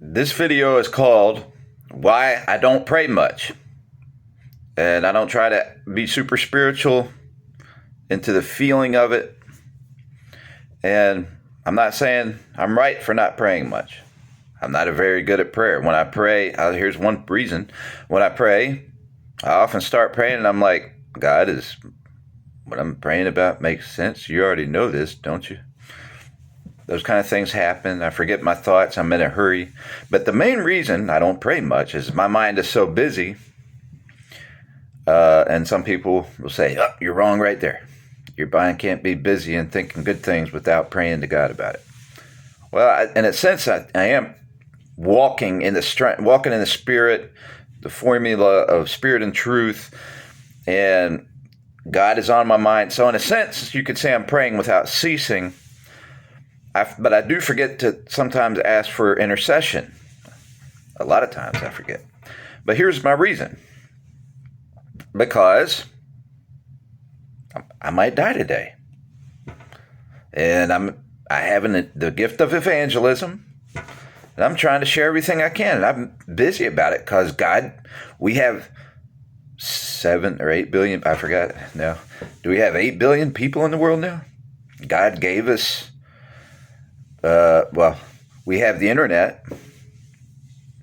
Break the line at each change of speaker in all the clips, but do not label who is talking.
This video is called Why I Don't Pray Much. And I don't try to be super spiritual into the feeling of it. And I'm not saying I'm right for not praying much. I'm not very good at prayer. When I pray, here's one reason. When I pray, I often start praying and I'm like, God, is what I'm praying about makes sense? You already know this, don't you? Those kind of things happen. I forget my thoughts. I'm in a hurry. But the main reason I don't pray much is my mind is so busy. And some people will say, oh, you're wrong right there. Your mind can't be busy and thinking good things without praying to God about it. Well, in a sense, I am walking in the Spirit, the formula of Spirit and truth, and God is on my mind. So in a sense, you could say I'm praying without ceasing. But I do forget to sometimes ask for intercession. A lot of times I forget. But here's my reason. Because I might die today. And I have the gift of evangelism. And I'm trying to share everything I can. And I'm busy about it because God, we have 7 or 8 billion, I forgot now. Do we have 8 billion people in the world now? God gave us, we have the internet.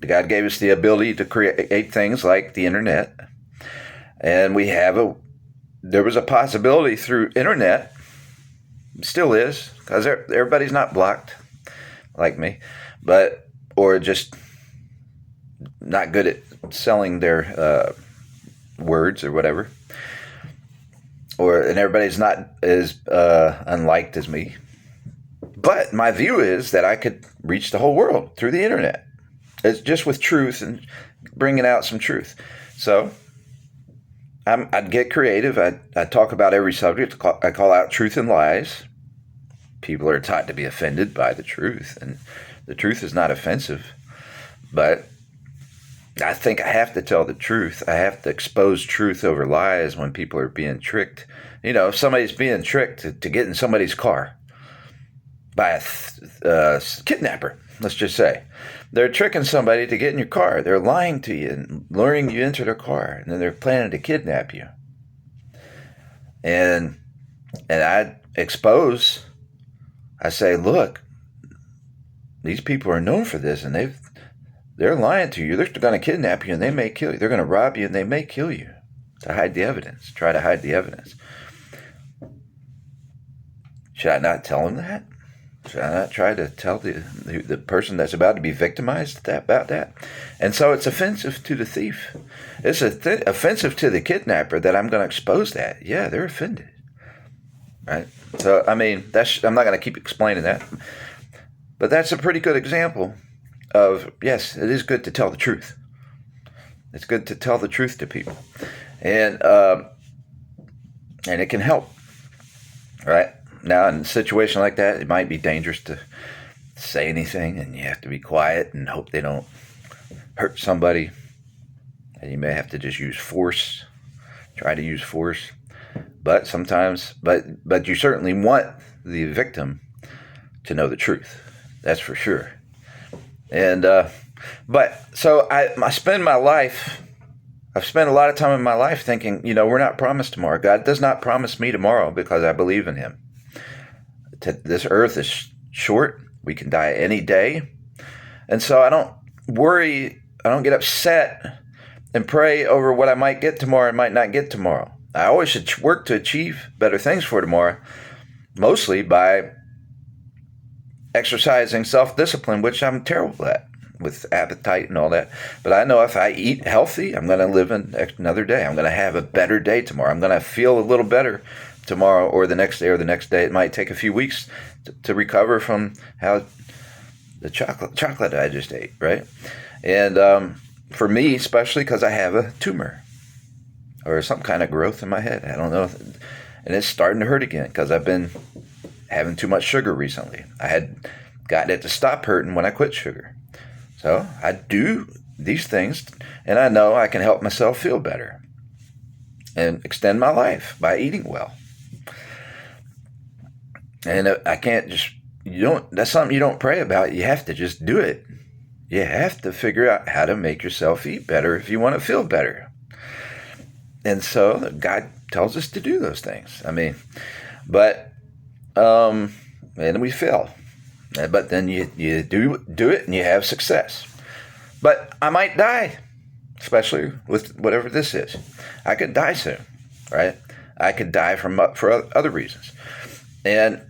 God gave us the ability to create things like the internet. And there was a possibility through internet, still is, because everybody's not blocked like me, or just not good at selling their words or whatever, and everybody's not as unliked as me. But my view is that I could reach the whole world through the internet. It's just with truth and bringing out some truth. So I'd get creative. I talk about every subject. I call out truth and lies. People are taught to be offended by the truth, and the truth is not offensive. But I think I have to tell the truth. I have to expose truth over lies when people are being tricked. You know, if somebody's being tricked to get in somebody's car by a kidnapper, let's just say. They're tricking somebody to get in your car. They're lying to you and luring you into their car, and then they're planning to kidnap you. And I expose. I say, look, these people are known for this, and they're lying to you. They're going to kidnap you, and they may kill you. They're going to rob you, and they may kill you to hide the evidence. Try to hide the evidence. Should I not tell them that? Should I not try to tell the person that's about to be victimized about that? And so it's offensive to the thief. It's offensive to the kidnapper that I'm going to expose that. Yeah, they're offended. Right? So, I mean, I'm not going to keep explaining that. But that's a pretty good example of, yes, it is good to tell the truth. It's good to tell the truth to people. And it can help. Right? Now, in a situation like that, it might be dangerous to say anything, and you have to be quiet and hope they don't hurt somebody. And you may have to just use force, try to use force. But sometimes, but you certainly want the victim to know the truth. That's for sure. And, so I spend my life, I've spent a lot of time in my life thinking, we're not promised tomorrow. God does not promise me tomorrow because I believe in him. This earth is short. We can die any day. And so I don't worry. I don't get upset and pray over what I might get tomorrow and might not get tomorrow. I always should work to achieve better things for tomorrow, mostly by exercising self-discipline, which I'm terrible at with appetite and all that. But I know if I eat healthy, I'm going to live another day. I'm going to have a better day tomorrow. I'm going to feel a little better tomorrow or the next day or the next day. It might take a few weeks to recover from how the chocolate I just ate, right? And for me, especially because I have a tumor or some kind of growth in my head. I don't know. And it's starting to hurt again because I've been having too much sugar recently. I had gotten it to stop hurting when I quit sugar. So I do these things, and I know I can help myself feel better and extend my life by eating well. And I can't just, that's something you don't pray about. You have to just do it. You have to figure out how to make yourself eat better if you want to feel better. And so God tells us to do those things. I mean, but and we fail. But then you do it and you have success. But I might die, especially with whatever this is. I could die soon, right? I could die for other reasons, and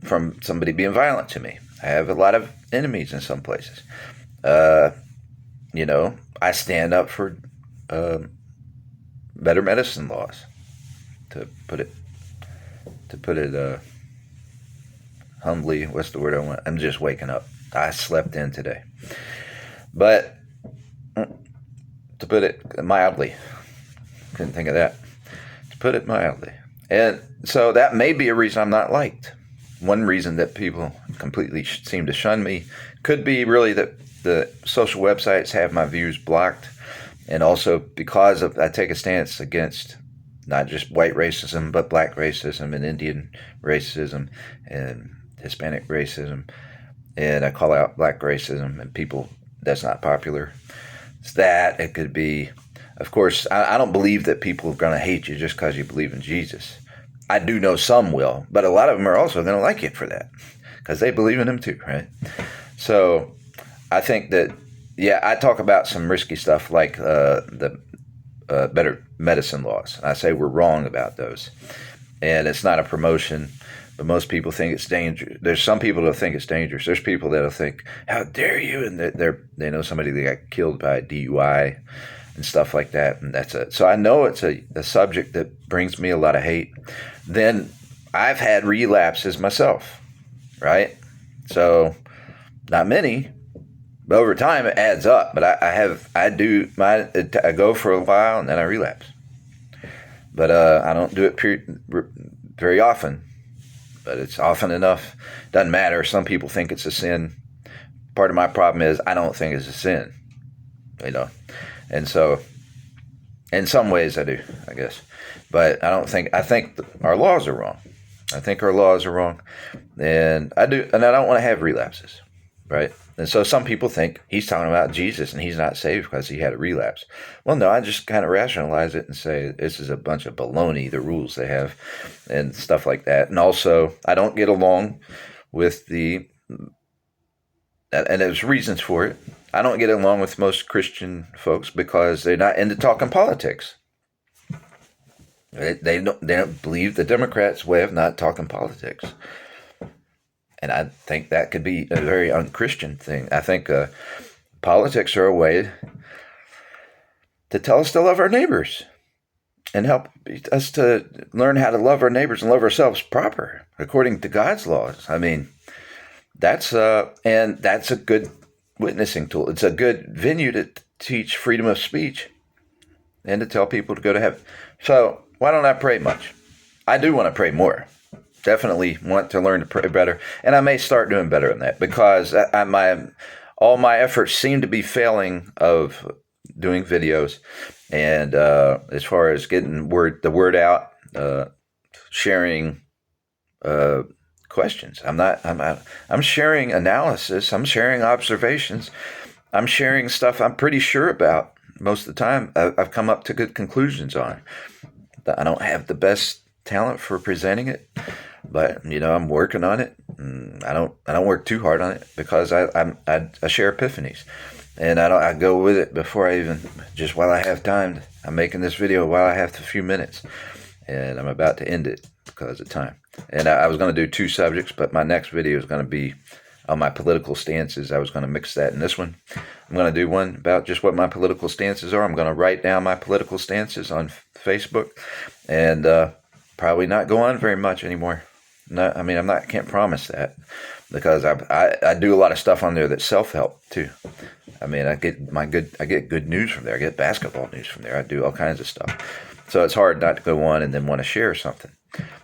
from somebody being violent to me. I have a lot of enemies in some places. I stand up for better medicine laws, to put it humbly. What's the word I want? I'm just waking up. I slept in today. But to put it mildly, couldn't think of that. To put it mildly. And so that may be a reason I'm not liked. One reason that people completely seem to shun me could be really that the social websites have my views blocked. And also because I take a stance against not just white racism, but black racism and Indian racism and Hispanic racism. And I call out black racism and people that's not popular. It's that. It could be, of course, I don't believe that people are going to hate you just because you believe in Jesus. I do know some will, but a lot of them are also going to like you for that because they believe in him too, right? So I think that, yeah, I talk about some risky stuff like the better medicine laws. I say we're wrong about those. And it's not a promotion, but most people think it's dangerous. There's some people that think it's dangerous. There's people that'll think, how dare you? And they know somebody that got killed by a DUI and stuff like that. And that's it. So I know it's a subject that brings me a lot of hate. Then I've had relapses myself, right? So not many, but over time it adds up. But I go for a while and then I relapse. But I don't do it very often. But it's often enough. Doesn't matter. Some people think it's a sin. Part of my problem is I don't think it's a sin. And so in some ways I do, I guess. But I think our laws are wrong. I think our laws are wrong. And I don't want to have relapses, right? And so some people think he's talking about Jesus and he's not saved because he had a relapse. Well, no, I just kind of rationalize it and say this is a bunch of baloney, the rules they have and stuff like that. And also, I don't get along with and there's reasons for it. I don't get along with most Christian folks because they're not into talking politics. They don't believe the Democrats' way of not talking politics. And I think that could be a very unchristian thing. I think politics are a way to tell us to love our neighbors and help us to learn how to love our neighbors and love ourselves proper according to God's laws. I mean, that's a good witnessing tool. It's a good venue to teach freedom of speech and to tell people to go to heaven. So why don't I pray much? I do want to pray more. Definitely want to learn to pray better, and I may start doing better in that because all my efforts seem to be failing of doing videos, and as far as getting the word out, sharing questions. I'm sharing analysis. I'm sharing observations. I'm sharing stuff I'm pretty sure about most of the time. I've come up to good conclusions on. I don't have the best talent for presenting it. But I'm working on it. I don't work too hard on it because I share epiphanies, and I go with it before I even just while I have time. I'm making this video while I have a few minutes, and I'm about to end it because of time. And I was going to do 2 subjects, but my next video is going to be on my political stances. I was going to mix that in this one. I'm going to do one about just what my political stances are. I'm going to write down my political stances on Facebook, and probably not go on very much anymore. No, I mean, can't promise that because I do a lot of stuff on there that's self-help too. I mean, I get good news from there. I get basketball news from there. I do all kinds of stuff. So it's hard not to go on and then want to share something.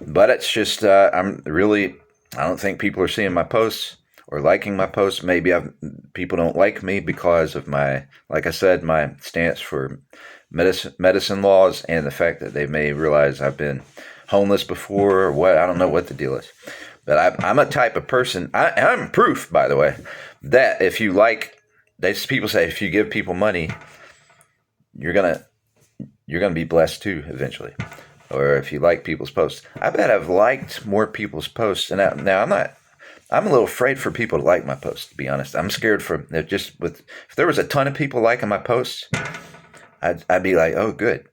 But it's just, I don't think people are seeing my posts or liking my posts. Maybe people don't like me because of like I said, my stance for medicine laws and the fact that they may realize I've been homeless before or what. I don't know what the deal is. But I'm a type of person. I'm proof, by the way, that if you like, people say if you give people money, you're gonna be blessed too eventually. Or if you like people's posts, I bet I've liked more people's posts. And now I'm a little afraid for people to like my posts, to be honest. I'm scared for if there was a ton of people liking my posts, I'd be like, oh, good.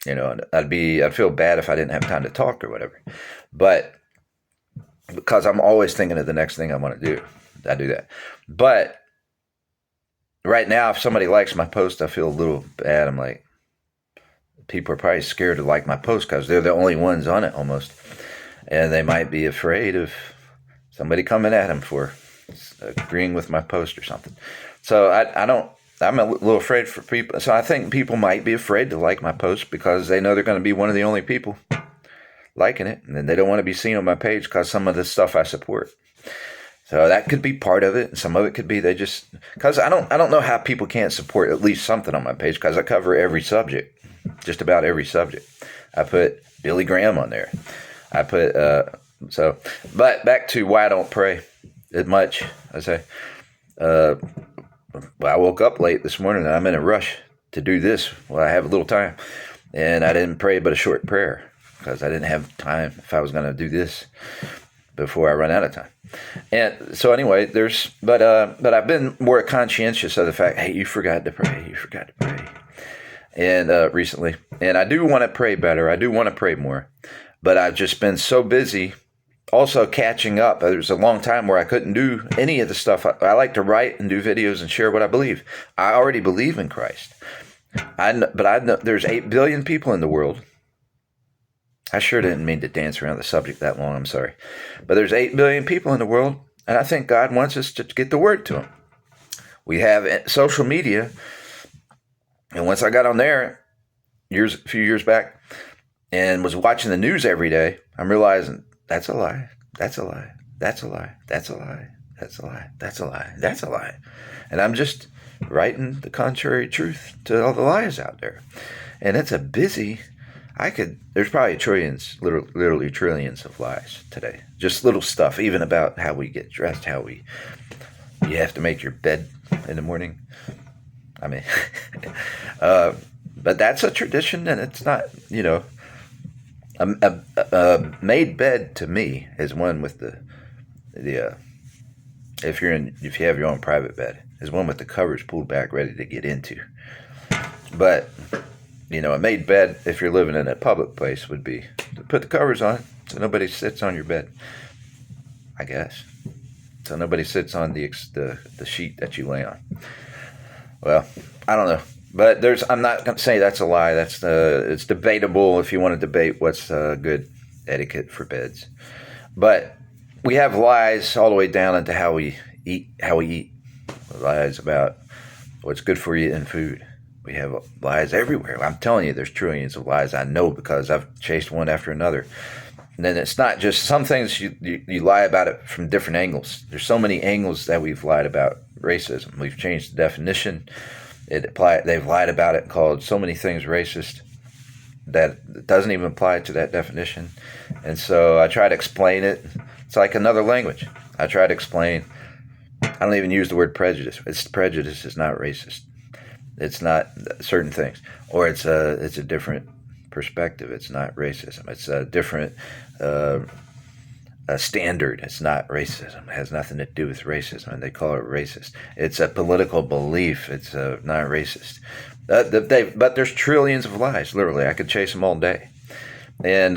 I'd feel bad if I didn't have time to talk or whatever. But because I'm always thinking of the next thing I want to do, I do that. But right now, if somebody likes my post, I feel a little bad. I'm like, people are probably scared to like my post because they're the only ones on it almost. And they might be afraid of somebody coming at them for agreeing with my post or something. So I'm a little afraid for people. So I think people might be afraid to like my post because they know they're going to be one of the only people liking it. And then they don't want to be seen on my page because some of the stuff I support. So that could be part of it. And some of it could be because I don't know how people can't support at least something on my page because I cover every subject. Just about every subject. I put Billy Graham on there. I put, but back to why I don't pray as much. I say, I woke up late this morning and I'm in a rush to do this. Well, I have a little time and I didn't pray but a short prayer because I didn't have time if I was going to do this before I run out of time. And so anyway, but I've been more conscientious of the fact, hey, you forgot to pray. And recently, and I do want to pray better. I do want to pray more, but I've just been so busy also catching up. There was a long time where I couldn't do any of the stuff. I like to write and do videos and share what I believe. I already believe in Christ. But I know there's 8 billion people in the world. I sure didn't mean to dance around the subject that long. I'm sorry. But there's 8 billion people in the world, and I think God wants us to get the word to them. We have social media. And once I got on there a few years back and was watching the news every day, I'm realizing that's a lie. That's a lie. That's a lie. That's a lie. That's a lie. That's a lie. That's a lie. And I'm just writing the contrary truth to all the lies out there. And it's there's probably trillions, literally trillions of lies today. Just little stuff, even about how we get dressed, you have to make your bed in the morning. I mean, but that's a tradition, and it's not, a made bed to me is one with the if you have your own private bed, is one with the covers pulled back, ready to get into. But a made bed, if you're living in a public place, would be to put the covers on so nobody sits on your bed, I guess. So nobody sits on the sheet that you lay on. Well, I don't know, but I'm not going to say that's a lie. It's debatable if you want to debate what's good etiquette for beds. But we have lies all the way down into how we eat. Lies about what's good for you in food. We have lies everywhere. I'm telling you, there's trillions of lies. I know because I've chased one after another. And then it's not just some things you lie about it from different angles. There's so many angles that we've lied about racism. We've changed the definition. They've lied about it and called so many things racist that it doesn't even apply to that definition. And so I try to explain it. It's like another language. I try to explain. I don't even use the word prejudice. Prejudice is not racist. It's not certain things. Or it's a different perspective. It's not racism. It's a different standard. It's not racism. It has nothing to do with racism, and they call it racist. It's a political belief. It's not racist. But there's trillions of lies. Literally, I could chase them all day, and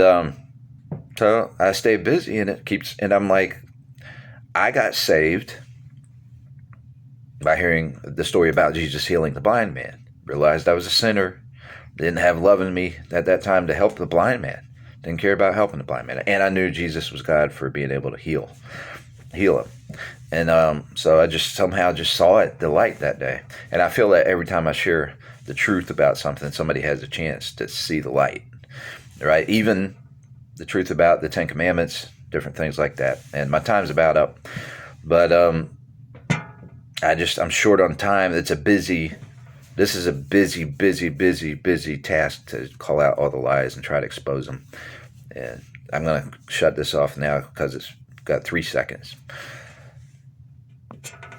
so I stay busy, and and I'm like, I got saved by hearing the story about Jesus healing the blind man. Realized I was a sinner. Didn't have love in me at that time to help the blind man. Didn't care about helping the blind man. And I knew Jesus was God for being able to heal him. And so I just somehow saw the light that day. And I feel that every time I share the truth about something, somebody has a chance to see the light, right? Even the truth about the Ten Commandments, different things like that. And my time's about up. But I'm short on time. This is a busy task to call out all the lies and try to expose them. And I'm going to shut this off now because it's Got 3 seconds.